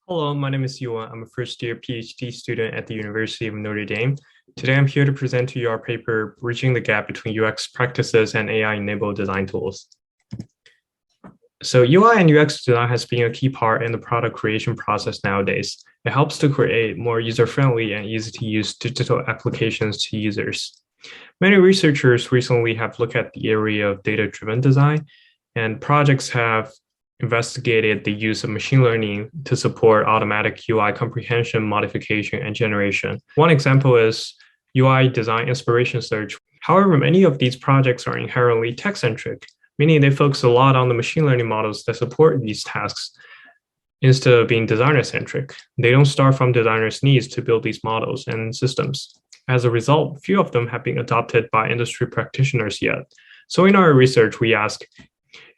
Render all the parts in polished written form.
Hello, my name is Yuwen. I'm a first-year PhD student at the University of Notre Dame. Today, I'm here to present to you our paper, Bridging the Gap Between UX Practices and AI-Enabled Design Tools. So UI and UX design has been a key part in the product creation process nowadays. It helps to create more user-friendly and easy-to-use digital applications to users. Many researchers recently have looked at the area of data-driven design, and projects have investigated the use of machine learning to support automatic UI comprehension, modification, and generation. One example is UI design inspiration search. However, many of these projects are inherently tech-centric, meaning they focus a lot on the machine learning models that support these tasks instead of being designer-centric. They don't start from designers' needs to build these models and systems. As a result, few of them have been adopted by industry practitioners yet. So in our research, we ask,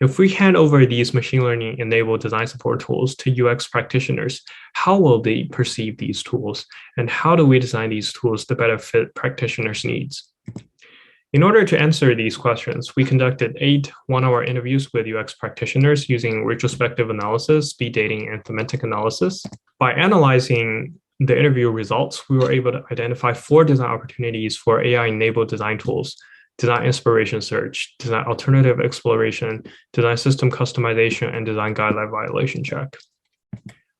if we hand over these machine learning enabled design support tools to UX practitioners, how will they perceive these tools? And how do we design these tools to better fit practitioners' needs? In order to answer these questions, we conducted 8 one-hour interviews with UX practitioners using retrospective analysis, speed dating, and thematic analysis. By analyzing the interview results, we were able to identify 4 design opportunities for AI-enabled design tools: design inspiration search, design alternative exploration, design system customization, and design guideline violation check.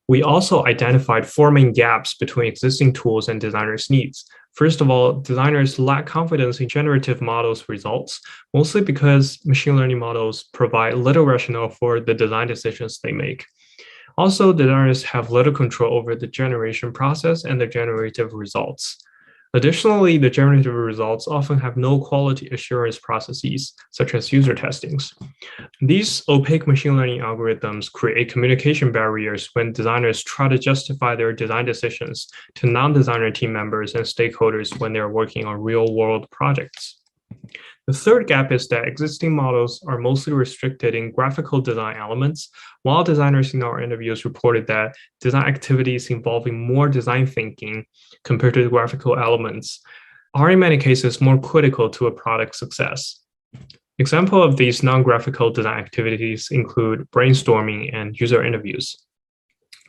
We also identified 4 main gaps between existing tools and designers' needs. First of all, designers lack confidence in generative models' results, mostly because machine learning models provide little rationale for the design decisions they make. Also, designers have little control over the generation process and the generative results. Additionally, the generative results often have no quality assurance processes, such as user testings. These opaque machine learning algorithms create communication barriers when designers try to justify their design decisions to non-designer team members and stakeholders when they're working on real-world projects. The third gap is that existing models are mostly restricted in graphical design elements, while designers in our interviews reported that design activities involving more design thinking compared to the graphical elements are in many cases more critical to a product's success. Examples of these non-graphical design activities include brainstorming and user interviews.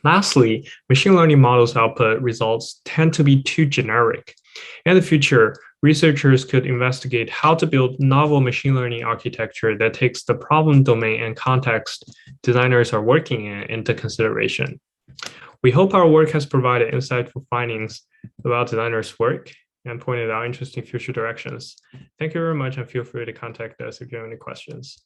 Lastly, machine learning models' output results tend to be too generic. In the future, researchers could investigate how to build novel machine learning architecture that takes the problem domain and context designers are working in into consideration. We hope our work has provided insightful findings about designers' work and pointed out interesting future directions. Thank you very much, and feel free to contact us if you have any questions.